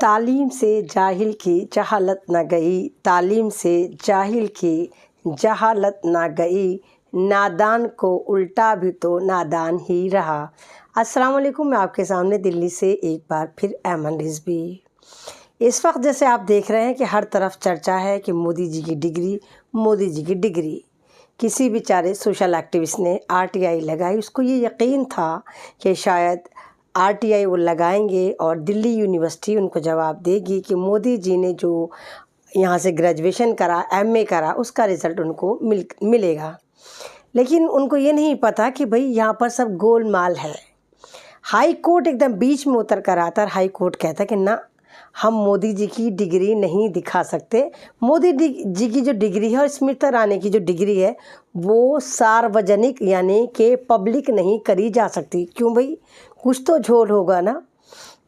तालीम से जाहिल की जहालत न गई, तालीम से जाहिल की जहालत न गई, नादान को उल्टा भी तो नादान ही रहा। अस्सलाम वालेकुम। मैं आपके सामने दिल्ली से एक बार फिर ऐमन रिजवी। इस वक्त जैसे आप देख रहे हैं कि हर तरफ चर्चा है कि मोदी जी की डिग्री, मोदी जी की डिग्री। किसी बेचारे सोशल एक्टिविस्ट ने RTI लगाई, उसको ये यकीन था कि शायद RTI वो लगाएंगे और दिल्ली यूनिवर्सिटी उनको जवाब देगी कि मोदी जी ने जो यहाँ से ग्रेजुएशन करा, MA करा, उसका रिज़ल्ट उनको मिलेगा। लेकिन उनको ये नहीं पता कि भाई यहाँ पर सब गोलमाल है। हाई कोर्ट एकदम बीच में उतर कर आता है। हाई कोर्ट कहता है कि ना, हम मोदी जी की डिग्री नहीं दिखा सकते। मोदी जी की जो डिग्री है और स्मृति ईरानी की जो डिग्री है वो सार्वजनिक यानी कि पब्लिक नहीं करी जा सकती। क्यों भाई, कुछ तो झोल होगा ना,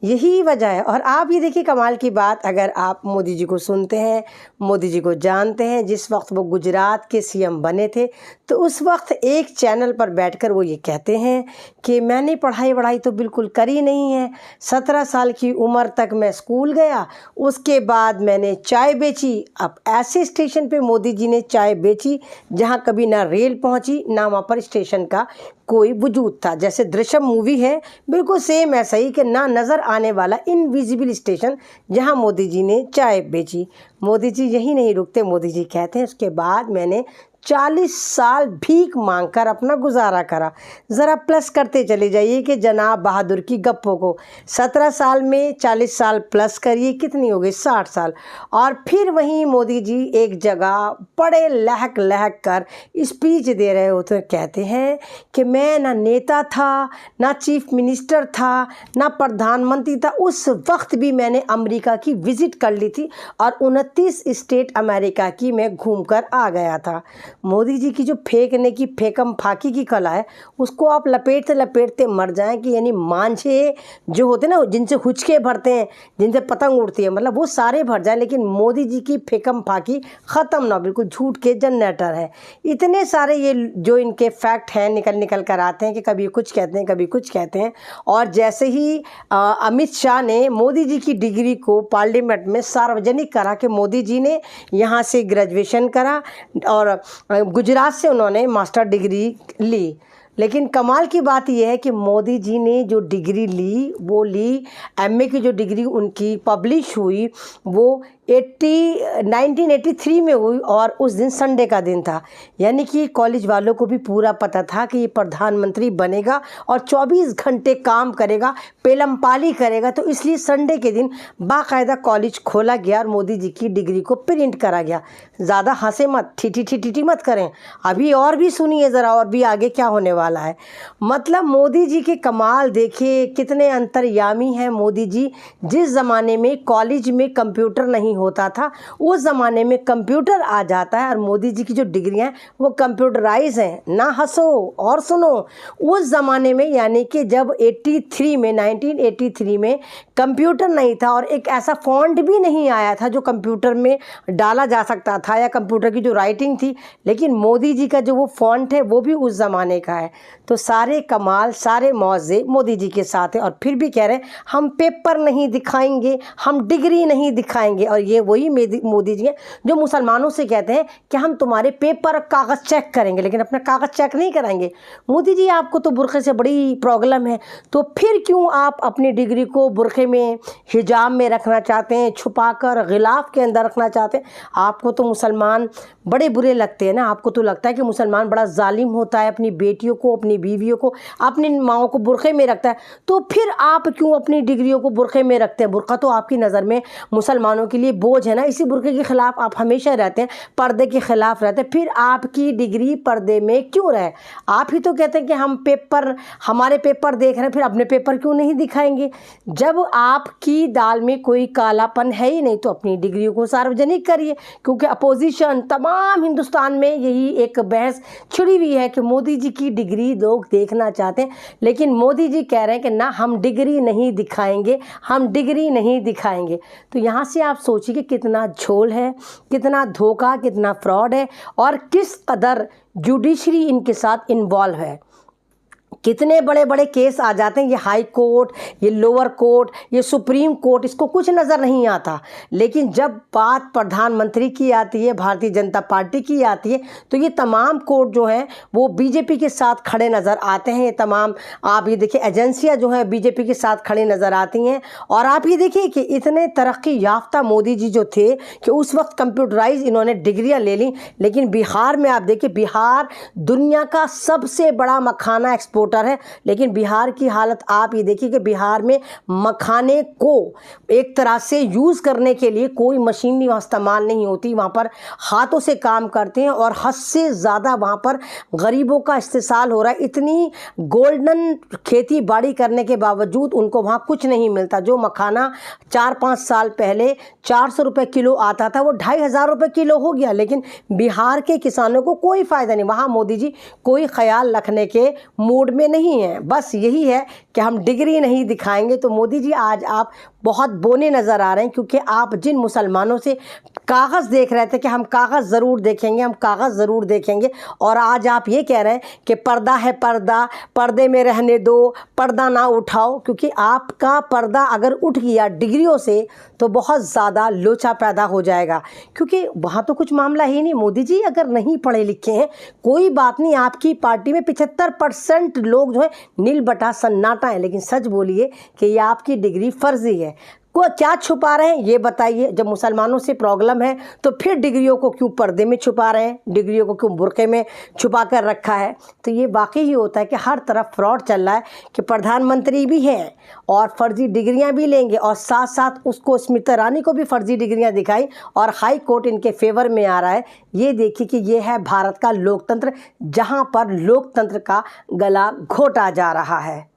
यही वजह है। और आप ये देखिए कमाल की बात, अगर आप मोदी जी को सुनते हैं, मोदी जी को जानते हैं, जिस वक्त वो गुजरात के CM बने थे तो उस वक्त एक चैनल पर बैठकर वो ये कहते हैं कि मैंने पढ़ाई तो बिल्कुल करी नहीं है। 17 साल की उम्र तक मैं स्कूल गया, उसके बाद मैंने चाय बेची। अब ऐसे स्टेशन पे मोदी जी ने चाय बेची जहाँ कभी ना रेल पहुँची, ना वहाँ पर स्टेशन का कोई वजूद था। जैसे दृश्यम मूवी है, बिल्कुल सेम ऐसा ही कि ना नज़र आने वाला इनविजिबल स्टेशन जहां मोदी जी ने चाय बेची। मोदी जी यही नहीं रुकते, मोदी जी कहते हैं उसके बाद मैंने 40 साल भीख मांगकर अपना गुजारा करा। ज़रा प्लस करते चले जाइए कि जनाब बहादुर की गप्पों को। 17 साल में 40 साल प्लस करिए, कितनी हो गई? 60 साल। और फिर वहीं मोदी जी एक जगह बड़े लहक लहक कर स्पीच दे रहे होते हैं, कहते हैं कि मैं ना नेता था, ना चीफ मिनिस्टर था, ना प्रधानमंत्री था। उस वक्त भी मैंने अमेरिका की विज़िट कर ली थी और 29 स्टेट अमेरिका की मैं घूम कर आ गया था। मोदी जी की जो फेंकने की फेंकम फाकी की कला है, उसको आप लपेटते लपेटते मर जाएं कि यानी मांझे जो होते हैं ना, जिनसे हुचके भरते हैं, जिनसे पतंग उड़ती है, मतलब वो सारे भर जाएं, लेकिन मोदी जी की फेंकम फाकी ख़त्म ना, बिल्कुल झूठ के जनरेटर है। इतने सारे ये जो इनके फैक्ट हैं निकल कर आते हैं कि कभी कुछ कहते हैं, कभी कुछ कहते हैं। और जैसे ही अमित शाह ने मोदी जी की डिग्री को पार्लियामेंट में सार्वजनिक करा कि मोदी जी ने यहाँ से ग्रेजुएशन करा और गुजरात से उन्होंने मास्टर डिग्री ली। लेकिन कमाल की बात यह है कि मोदी जी ने जो डिग्री ली वो ली, MA की जो डिग्री उनकी पब्लिश हुई वो 1983 में हुई और उस दिन संडे का दिन था। यानी कि कॉलेज वालों को भी पूरा पता था कि ये प्रधानमंत्री बनेगा और 24 घंटे काम करेगा, पेलमपाली करेगा, तो इसलिए संडे के दिन बाकायदा कॉलेज खोला गया और मोदी जी की डिग्री को प्रिंट करा गया। ज़्यादा हंसे मत, ठिठी मत करें, अभी और भी सुनिए ज़रा, और भी आगे क्या होने वाला है। मतलब मोदी जी के कमाल देखिए, कितने अंतर्यामी हैं मोदी जी। जिस ज़माने में कॉलेज में कंप्यूटर नहीं होता था, उस ज़माने में कंप्यूटर आ जाता है और मोदी जी की जो डिग्रियां हैं वो कंप्यूटराइज हैं। ना हंसो और सुनो, उस ज़माने में यानी कि जब 1983 में कंप्यूटर नहीं था और एक ऐसा फॉन्ट भी नहीं आया था जो कंप्यूटर में डाला जा सकता था या कंप्यूटर की जो राइटिंग थी, लेकिन मोदी जी का जो वो फॉन्ट है वो भी उस ज़माने का है। तो सारे कमाल, सारे मौजे मोदी जी के साथ है। और फिर भी कह रहे हैं हम पेपर नहीं दिखाएंगे, हम डिग्री नहीं दिखाएंगे। और ये वही मोदी जी हैं जो मुसलमानों से कहते हैं कि हम तुम्हारे पेपर कागज़ चेक करेंगे, लेकिन अपना कागज़ चेक नहीं कराएंगे। मोदी जी, आपको तो बुरखे से बड़ी प्रॉब्लम है, तो फिर क्यों आप अपनी डिग्री को बुरखे में, हिजाब में रखना चाहते हैं, छुपाकर गिलाफ के अंदर रखना चाहते हैं? आपको तो मुसलमान बड़े बुरे लगते हैं ना। आपको तो लगता है कि मुसलमान बड़ा जालिम होता है, अपनी बेटियों को, अपनी बीवियों को, अपनी माओं को बुरखे में रखता है। तो फिर आप क्यों अपनी डिग्रियों को बुरखे में रखते हैं? बुरका तो आपकी नज़र में मुसलमानों के लिए बोझ है ना, इसी बुरके के ख़िलाफ़ आप हमेशा रहते हैं, पर्दे के ख़िलाफ़ रहते हैं। फिर आपकी डिग्री पर्दे में क्यों रहे? आप ही तो कहते हैं कि हम पेपर, हमारे पेपर देख रहे हैं, फिर अपने पेपर क्यों नहीं दिखाएंगे? जब आपकी दाल में कोई कालापन है ही नहीं तो अपनी डिग्रियों को सार्वजनिक करिए। क्योंकि अपोजिशन तमाम हिंदुस्तान में यही एक बहस छिड़ी हुई है कि मोदी जी की डिग्री लोग देखना चाहते हैं, लेकिन मोदी जी कह रहे हैं कि ना, हम डिग्री नहीं दिखाएंगे, हम डिग्री नहीं दिखाएंगे। तो यहाँ से आप सोचिए कि कितना झोल है, कितना धोखा, कितना फ्रॉड है और किस कदर जुडिशरी इनके साथ इन्वॉल्व है। कितने बड़े बड़े केस आ जाते हैं, ये हाई कोर्ट, ये लोअर कोर्ट, ये सुप्रीम कोर्ट, इसको कुछ नज़र नहीं आता। लेकिन जब बात प्रधानमंत्री की आती है, भारतीय जनता पार्टी की आती है, तो ये तमाम कोर्ट जो हैं वो बीजेपी के साथ खड़े नज़र आते हैं। ये तमाम आप ये देखिए एजेंसियां जो हैं बीजेपी के साथ खड़ी नज़र आती हैं। और आप ये देखिए कि इतने तरक्की याफ्ता मोदी जी जो थे कि उस वक्त कंप्यूटराइज इन्होंने डिग्रियाँ ले ली, लेकिन बिहार में आप देखिए, बिहार दुनिया का सबसे बड़ा मखाना एक्सपोर्टर है, लेकिन बिहार की हालत आप ये देखिए कि बिहार में मखाने को एक तरह से यूज़ करने के लिए कोई मशीन वहाँ इस्तेमाल नहीं होती, वहाँ पर हाथों से काम करते हैं और हद से ज़्यादा वहाँ पर गरीबों का इस्तेसाल हो रहा है। इतनी गोल्डन खेती बाड़ी करने के बावजूद उनको वहाँ कुछ नहीं मिलता। जो मखाना 4-5 साल पहले 400 रुपये किलो आता था, वो 2500 रुपये किलो हो गया, लेकिन बिहार के किसानों को कोई फ़ायदा नहीं। वहाँ मोदी जी कोई ख्याल रखने के मूड में नहीं है, बस यही है कि हम डिग्री नहीं दिखाएंगे। तो मोदी जी आज आप बहुत बोने नज़र आ रहे हैं, क्योंकि आप जिन मुसलमानों से कागज़ देख रहे थे कि हम कागज़ ज़रूर देखेंगे, हम कागज़ ज़रूर देखेंगे, और आज आप ये कह रहे हैं कि पर्दा है पर्दा, पर्दे में रहने दो, पर्दा ना उठाओ। क्योंकि आपका पर्दा अगर उठ गया डिग्रियों से तो बहुत ज़्यादा लोचा पैदा हो जाएगा, क्योंकि वहाँ तो कुछ मामला ही नहीं। मोदी जी अगर नहीं पढ़े लिखे हैं कोई बात नहीं, आपकी पार्टी में 75% लोग जो है नील बटा सन्नाटा है, लेकिन सच बोलिए कि ये आपकी डिग्री फर्जी है। को क्या छुपा रहे हैं ये बताइए। जब मुसलमानों से प्रॉब्लम है तो फिर डिग्रियों को क्यों पर्दे में छुपा रहे हैं, डिग्रियों को क्यों बुर्के में छुपा कर रखा है। तो ये वाकई ही होता है कि हर तरफ फ्रॉड चल रहा है कि प्रधानमंत्री भी हैं और फर्जी डिग्रियां भी लेंगे, और साथ साथ उसको स्मृति ईरानी को भी फर्जी डिग्रियां दिखाई और हाई कोर्ट इनके फेवर में आ रहा है। ये देखिए कि ये है भारत का लोकतंत्र, जहाँ पर लोकतंत्र का गला घोटा जा रहा है।